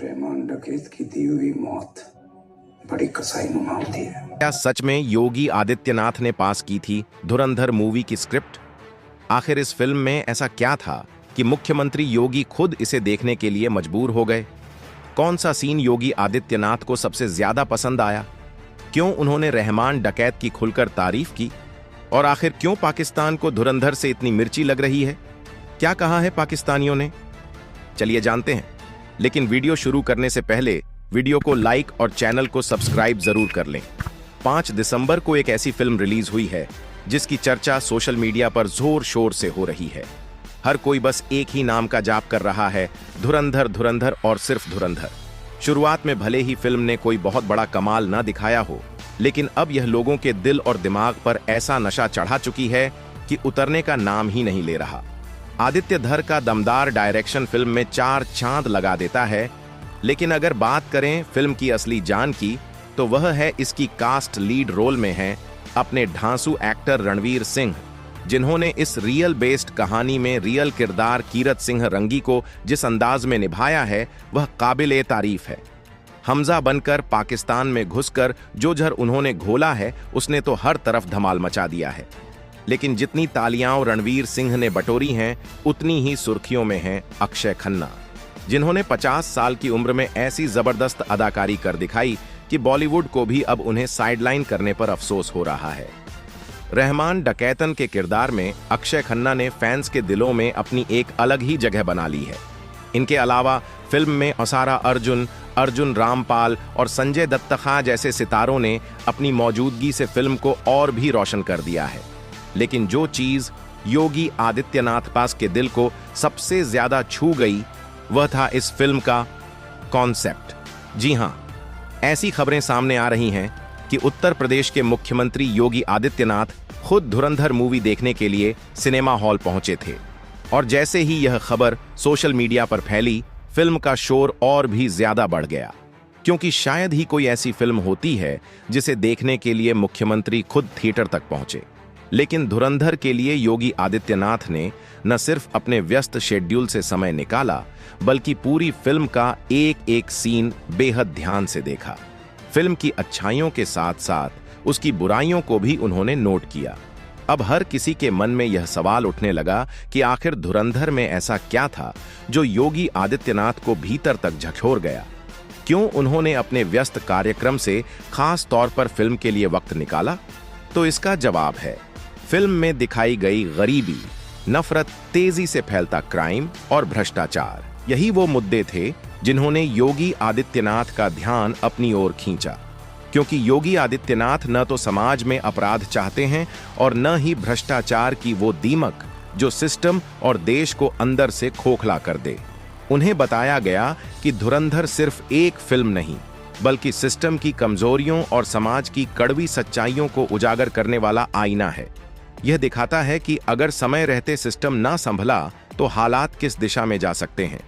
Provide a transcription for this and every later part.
रहमान डकैत की दी हुई मौत बड़ी कसाईनुमा होती है। क्या सच में योगी आदित्यनाथ ने पास की थी धुरंधर मूवी की स्क्रिप्ट? आखिर इस फिल्म में ऐसा क्या था कि मुख्यमंत्री योगी खुद इसे देखने के लिए मजबूर हो गए? कौन सा सीन योगी आदित्यनाथ को सबसे ज्यादा पसंद आया? क्यों उन्होंने रहमान डकैत की खुलकर तारीफ की? और आखिर क्यों पाकिस्तान को धुरंधर से इतनी मिर्ची लग रही है? क्या कहा है पाकिस्तानियों ने? चलिए जानते हैं। लेकिन वीडियो शुरू करने से पहले वीडियो को लाइक और चैनल को सब्सक्राइब जरूर कर लें। 5 दिसंबर को एक ऐसी फिल्म रिलीज हुई है जिसकी चर्चा सोशल मीडिया पर जोर शोर से हो रही है। हर कोई बस एक ही नाम का जाप कर रहा है, धुरंधर धुरंधर और सिर्फ धुरंधर। शुरुआत में भले ही फिल्म ने कोई बहुत बड़ा कमाल ना दिखाया हो, लेकिन अब यह लोगों के दिल और दिमाग पर ऐसा नशा चढ़ा चुकी है कि उतरने का नाम ही नहीं ले रहा। आदित्य धर का दमदार डायरेक्शन फिल्म में 4 चांद लगा देता है, लेकिन अगर बात करें फिल्म की असली जान की, तो वह है इसकी कास्ट लीड रोल में है अपने ढांसू एक्टर रणवीर सिंह, जिन्होंने इस रियल बेस्ड कहानी में रियल किरदार कीरत सिंह रंगी को जिस अंदाज में निभाया है वह काबिले तारीफ है। हमजा बनकर पाकिस्तान में घुसकर जो जहर उन्होंने घोला है उसने तो हर तरफ धमाल मचा दिया है। लेकिन जितनी तालियां रणवीर सिंह ने बटोरी हैं, उतनी ही सुर्खियों में हैं अक्षय खन्ना, जिन्होंने 50 साल की उम्र में ऐसी जबरदस्त अदाकारी कर दिखाई कि बॉलीवुड को भी अब उन्हें साइडलाइन करने पर अफसोस हो रहा है। रहमान डकैतन के किरदार में अक्षय खन्ना ने फैंस के दिलों में अपनी एक अलग ही जगह बना ली है। इनके अलावा फिल्म में असारा अर्जुन, अर्जुन रामपाल और संजय दत्त खां जैसे सितारों ने अपनी मौजूदगी से फिल्म को और भी रोशन कर दिया है। लेकिन जो चीज योगी आदित्यनाथ पास के दिल को सबसे ज्यादा छू गई वह था इस फिल्म का कॉन्सेप्ट। जी हां, ऐसी खबरें सामने आ रही हैं कि उत्तर प्रदेश के मुख्यमंत्री योगी आदित्यनाथ खुद धुरंधर मूवी देखने के लिए सिनेमा हॉल पहुंचे थे, और जैसे ही यह खबर सोशल मीडिया पर फैली, फिल्म का शोर और भी ज्यादा बढ़ गया, क्योंकि शायद ही कोई ऐसी फिल्म होती है जिसे देखने के लिए मुख्यमंत्री खुद थिएटर तक पहुंचे। लेकिन धुरंधर के लिए योगी आदित्यनाथ ने न सिर्फ अपने व्यस्त शेड्यूल से समय निकाला, बल्कि पूरी फिल्म का एक एक सीन बेहद ध्यान से देखा। फिल्म की अच्छाइयों के साथ साथ उसकी बुराइयों को भी उन्होंने नोट किया। अब हर किसी के मन में यह सवाल उठने लगा कि आखिर धुरंधर में ऐसा क्या था जो योगी आदित्यनाथ को भीतर तक झकझोर गया? क्यों उन्होंने अपने व्यस्त कार्यक्रम से खास तौर पर फिल्म के लिए वक्त निकाला? तो इसका जवाब है फिल्म में दिखाई गई गरीबी, नफरत, तेजी से फैलता क्राइम और भ्रष्टाचार। यही वो मुद्दे थे जिन्होंने योगी आदित्यनाथ का ध्यान अपनी ओर खींचा, क्योंकि योगी आदित्यनाथ न तो समाज में अपराध चाहते हैं और न ही भ्रष्टाचार की वो दीमक जो सिस्टम और देश को अंदर से खोखला कर दे। उन्हें बताया गया कि धुरंधर सिर्फ एक फिल्म नहीं, बल्कि सिस्टम की कमजोरियों और समाज की कड़वी सच्चाइयों को उजागर करने वाला आईना है। यह दिखाता है कि अगर समय रहते सिस्टम ना संभला तो हालात किस दिशा में जा सकते हैं।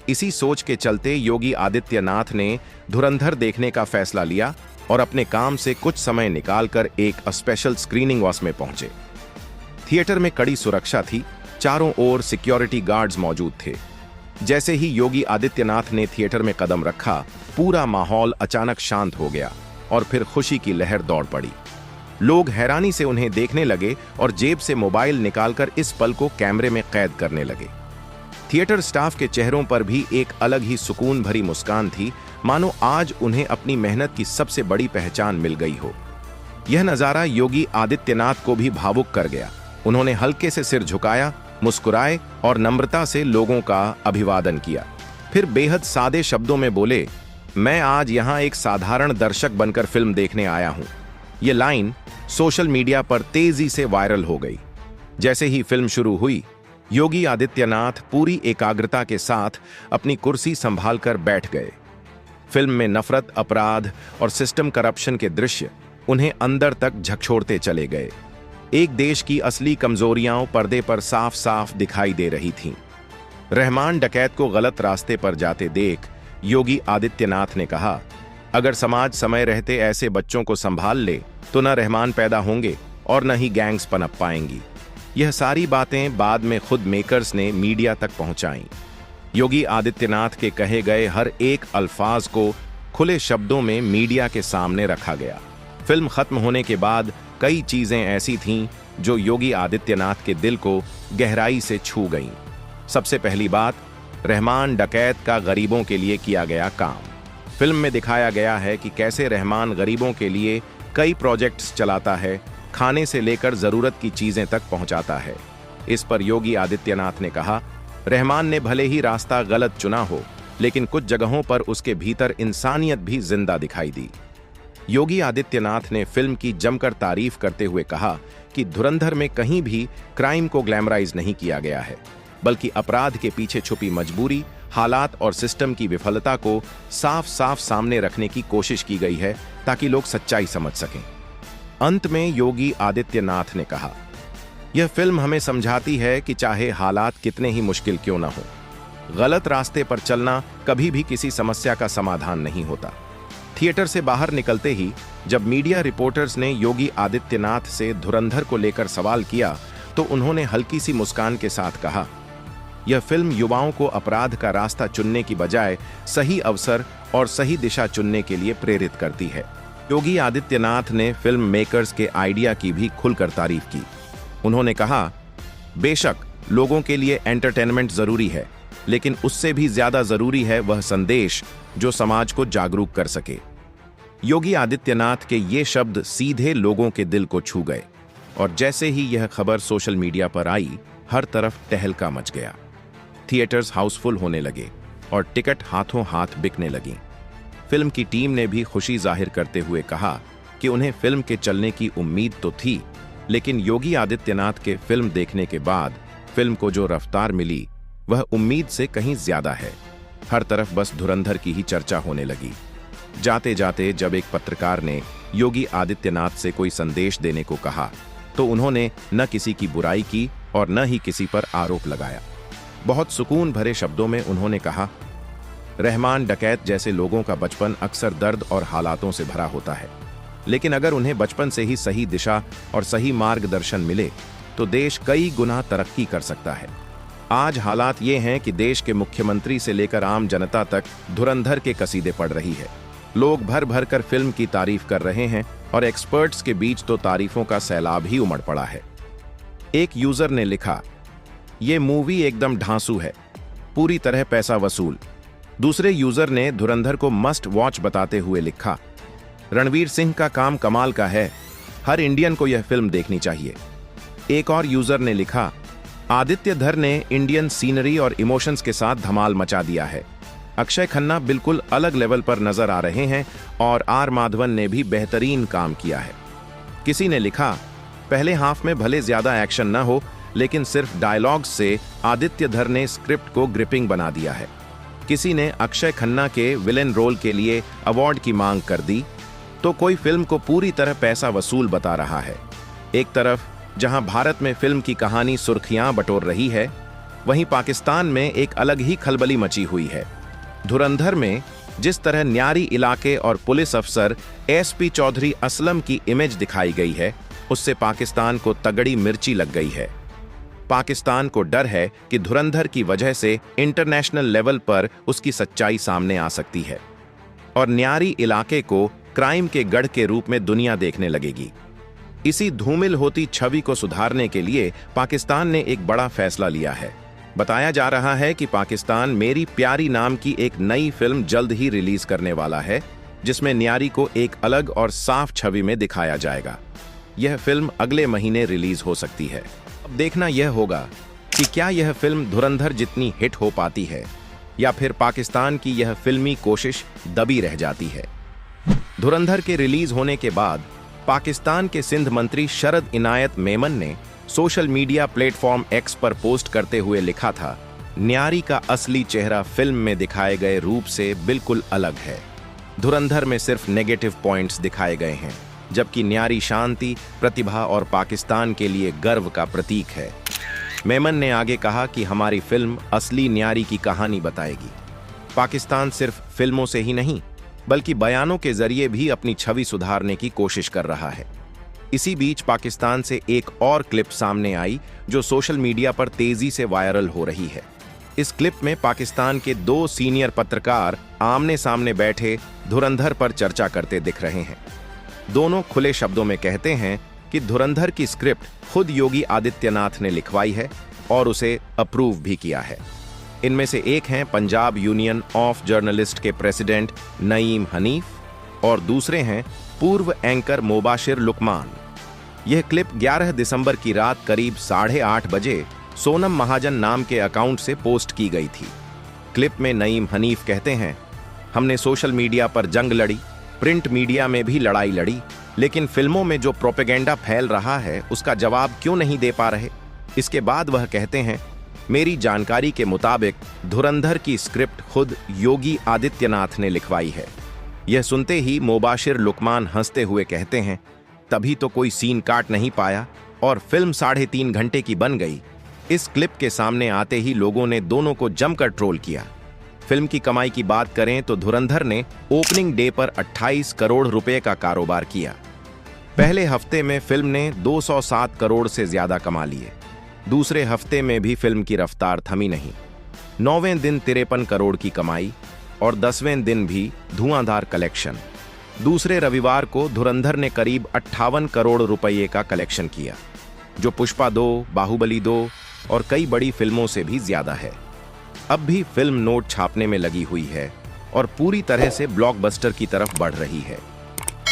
इसी सोच के चलते योगी आदित्यनाथ ने धुरंधर देखने का फैसला लिया और अपने काम से कुछ समय निकालकर एक स्पेशल स्क्रीनिंग वॉच में पहुंचे। थिएटर में कड़ी सुरक्षा थी, चारों ओर सिक्योरिटी गार्ड्स मौजूद थे। जैसे ही योगी आदित्यनाथ ने थिएटर में कदम रखा, पूरा माहौल अचानक शांत हो गया और फिर खुशी की लहर दौड़ पड़ी। लोग हैरानी से उन्हें देखने लगे और जेब से मोबाइल निकालकर इस पल को कैमरे में कैद करने लगे। थिएटर स्टाफ के चेहरों पर भी एक अलग ही सुकून भरी मुस्कान थी, मानो आज उन्हें अपनी मेहनत की सबसे बड़ी पहचान मिल गई हो। यह नजारा योगी आदित्यनाथ को भी भावुक कर गया। उन्होंने हल्के से सिर झुकाया, मुस्कुराए और नम्रता से लोगों का अभिवादन किया। फिर बेहद सादे शब्दों में बोले, मैं आज यहाँ एक साधारण दर्शक बनकर फिल्म देखने आया हूँ। ये लाइन सोशल मीडिया पर तेजी से वायरल हो गई। जैसे ही फिल्म शुरू हुई, योगी आदित्यनाथ पूरी एकाग्रता के साथ अपनी कुर्सी संभालकर बैठ गए। फिल्म में नफरत, अपराध और सिस्टम करप्शन के दृश्य उन्हें अंदर तक झकझोरते चले गए। एक देश की असली कमजोरियां पर्दे पर साफ साफ दिखाई दे रही थीं। रहमान डकैत को गलत रास्ते पर जाते देख योगी आदित्यनाथ ने कहा, अगर समाज समय रहते ऐसे बच्चों को संभाल ले तो न रहमान पैदा होंगे और न ही गैंग्स पनप पाएंगी। यह सारी बातें बाद में खुद मेकर्स ने मीडिया तक पहुंचाईं। योगी आदित्यनाथ के कहे गए हर एक अल्फाज को खुले शब्दों में मीडिया के सामने रखा गया। फिल्म खत्म होने के बाद कई चीजें ऐसी थीं जो योगी आदित्यनाथ के दिल को गहराई से छू गईं। सबसे पहली बात, रहमान डकैत का गरीबों के लिए किया गया काम। फिल्म में दिखाया गया है कि कैसे रहमान गरीबों के लिए कई प्रोजेक्ट्स चलाता है, खाने से लेकर जरूरत की चीजें तक पहुंचाता है। इस पर योगी आदित्यनाथ ने कहा, रहमान ने भले ही रास्ता गलत चुना हो, लेकिन कुछ जगहों पर उसके भीतर इंसानियत भी जिंदा दिखाई दी। योगी आदित्यनाथ ने फिल्म की जमकर तारीफ करते हुए कहा कि धुरंधर में कहीं भी क्राइम को ग्लैमराइज नहीं किया गया है, बल्कि अपराध के पीछे छुपी मजबूरी, हालात और सिस्टम की विफलता को साफ साफ सामने रखने की कोशिश की गई है ताकि लोग सच्चाई समझ सकें। अंत में योगी आदित्यनाथ ने कहा, यह फिल्म हमें समझाती है कि चाहे हालात कितने ही मुश्किल क्यों न हो, गलत रास्ते पर चलना कभी भी किसी समस्या का समाधान नहीं होता। थिएटर से बाहर निकलते ही जब मीडिया रिपोर्टर्स ने योगी आदित्यनाथ से धुरंधर को लेकर सवाल किया तो उन्होंने हल्की सी मुस्कान के साथ कहा, यह फिल्म युवाओं को अपराध का रास्ता चुनने की बजाय सही अवसर और सही दिशा चुनने के लिए प्रेरित करती है। योगी आदित्यनाथ ने फिल्म मेकर्स के आइडिया की भी खुलकर तारीफ की। उन्होंने कहा, बेशक लोगों के लिए एंटरटेनमेंट जरूरी है, लेकिन उससे भी ज्यादा जरूरी है वह संदेश जो समाज को जागरूक कर सके। योगी आदित्यनाथ के ये शब्द सीधे लोगों के दिल को छू गए और जैसे ही यह खबर सोशल मीडिया पर आई, हर तरफ तहलका मच गया। थिएटर्स हाउसफुल होने लगे और टिकट हाथों हाथ बिकने लगी। फिल्म की टीम ने भी खुशी जाहिर करते हुए कहा कि उन्हें फिल्म के चलने की उम्मीद तो थी, लेकिन योगी आदित्यनाथ के फिल्म देखने के बाद फिल्म को जो रफ्तार मिली वह उम्मीद से कहीं ज्यादा है। हर तरफ बस धुरंधर की ही चर्चा होने लगी। जाते जाते जब एक पत्रकार ने योगी आदित्यनाथ से कोई संदेश देने को कहा तो उन्होंने न किसी की बुराई की और न ही किसी पर आरोप लगाया। बहुत सुकून भरे शब्दों में उन्होंने कहा, रहमान डकैत जैसे लोगों का बचपन अक्सर दर्द और हालातों से भरा होता है, लेकिन अगर उन्हें बचपन से ही सही दिशा और सही मार्गदर्शन मिले तो देश कई गुना तरक्की कर सकता है। आज हालात ये हैं कि देश के मुख्यमंत्री से लेकर आम जनता तक धुरंधर के कसीदे पढ़ रही है। लोग भर भर कर फिल्म की तारीफ कर रहे हैं और एक्सपर्ट्स के बीच तो तारीफों का सैलाब ही उमड़ पड़ा है। एक यूजर ने लिखा, ये मूवी एकदम ढांसू है, पूरी तरह पैसा वसूल। दूसरे यूजर ने धुरंधर को मस्ट वॉच बताते हुए लिखा, रणवीर सिंह का काम कमाल का है, हर इंडियन को यह फिल्म देखनी चाहिए। एक और यूजर ने लिखा, आदित्य धर ने इंडियन सीनरी और इमोशंस के साथ धमाल मचा दिया है। अक्षय खन्ना बिल्कुल अलग लेवल पर नजर आ रहे हैं और आर माधवन ने भी बेहतरीन काम किया है। किसी ने लिखा, पहले हाफ में भले ज्यादा एक्शन न हो, लेकिन सिर्फ डायलॉग्स से आदित्य धर ने स्क्रिप्ट को ग्रिपिंग बना दिया है। किसी ने अक्षय खन्ना के विलेन रोल के लिए अवार्ड की मांग कर दी, तो कोई फिल्म को पूरी तरह पैसा वसूल बता रहा है। एक तरफ जहां भारत में फिल्म की कहानी सुर्खियां बटोर रही है, वहीं पाकिस्तान में एक अलग ही खलबली मची हुई है। धुरंधर में जिस तरह न्यारी इलाके और पुलिस अफसर एसपी चौधरी असलम की इमेज दिखाई गई है, उससे पाकिस्तान को तगड़ी मिर्ची लग गई है। पाकिस्तान को डर है कि धुरंधर की वजह से इंटरनेशनल लेवल पर उसकी सच्चाई सामने आ सकती है और न्यारी इलाके को क्राइम के गढ़ के रूप में दुनिया देखने लगेगी। इसी धूमिल होती छवि को सुधारने के लिए पाकिस्तान ने एक बड़ा फैसला लिया है। बताया जा रहा है कि पाकिस्तान मेरी प्यारी नाम की एक नई फिल्म जल्द ही रिलीज करने वाला है, जिसमें न्यारी को एक अलग और साफ छवि में दिखाया जाएगा। यह फिल्म अगले महीने रिलीज हो सकती है। अब देखना यह होगा कि क्या यह फिल्म धुरंधर जितनी हिट हो पाती है या फिर पाकिस्तान की यह फिल्मी कोशिश दबी रह जाती है। धुरंधर के रिलीज होने के बाद पाकिस्तान के सिंध मंत्री शरद इनायत मेमन ने सोशल मीडिया प्लेटफॉर्म एक्स पर पोस्ट करते हुए लिखा था, न्यारी का असली चेहरा फिल्म में दिखाए गए रूप से बिल्कुल अलग है। धुरंधर में सिर्फ नेगेटिव पॉइंट्स दिखाए गए हैं, जबकि न्यारी शांति, प्रतिभा और पाकिस्तान के लिए गर्व का प्रतीक है। मेमन ने आगे कहा कि हमारी फिल्म असली न्यारी की कहानी बताएगी। पाकिस्तान सिर्फ फिल्मों से ही नहीं, बल्कि बयानों के जरिए भी अपनी छवि सुधारने की कोशिश कर रहा है। इसी बीच पाकिस्तान से एक और क्लिप सामने आई जो सोशल मीडिया पर तेजी से वायरल हो रही है। इस क्लिप में पाकिस्तान के 2 सीनियर पत्रकार आमने सामने बैठे धुरंधर पर चर्चा करते दिख रहे हैं। दोनों खुले शब्दों में कहते हैं कि धुरंधर की स्क्रिप्ट खुद योगी आदित्यनाथ ने लिखवाई है और उसे अप्रूव भी किया है। इनमें से एक हैं पंजाब यूनियन ऑफ जर्नलिस्ट के प्रेसिडेंट नईम हनीफ और दूसरे हैं पूर्व एंकर मुबाशिर लुकमान। यह क्लिप 11 दिसंबर की रात करीब 8:30 बजे सोनम महाजन नाम के अकाउंट से पोस्ट की गई थी। क्लिप में नईम हनीफ कहते हैं, हमने सोशल मीडिया पर जंग लड़ी, प्रिंट मीडिया में भी लड़ाई लड़ी, लेकिन फिल्मों में जो प्रोपेगेंडा फैल रहा है उसका जवाब क्यों नहीं दे पा रहे। इसके बाद वह कहते हैं, मेरी जानकारी के मुताबिक धुरंधर की स्क्रिप्ट खुद योगी आदित्यनाथ ने लिखवाई है। यह सुनते ही मुबाशिर लुकमान हंसते हुए कहते हैं, तभी तो कोई सीन काट नहीं पाया और फिल्म 3.5 घंटे की बन गई। इस क्लिप के सामने आते ही लोगों ने दोनों को जमकर ट्रोल किया। फिल्म की कमाई की बात करें तो धुरंधर ने ओपनिंग डे पर 28 करोड़ रुपए का कारोबार किया। पहले हफ्ते में फिल्म ने 207 करोड़ से ज्यादा कमा लिए। दूसरे हफ्ते में भी फिल्म की रफ्तार थमी नहीं। 9वें दिन 53 करोड़ की कमाई और 10वें दिन भी धुआंधार कलेक्शन। दूसरे रविवार को धुरंधर ने करीब 58 करोड़ रुपये का कलेक्शन किया, जो पुष्पा 2, बाहुबली 2 और कई बड़ी फिल्मों से भी ज्यादा है। अब भी फिल्म नोट छापने में लगी हुई है और पूरी तरह से ब्लॉकबस्टर की तरफ बढ़ रही है।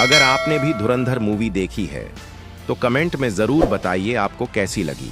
अगर आपने भी धुरंधर मूवी देखी है तो कमेंट में जरूर बताइए आपको कैसी लगी।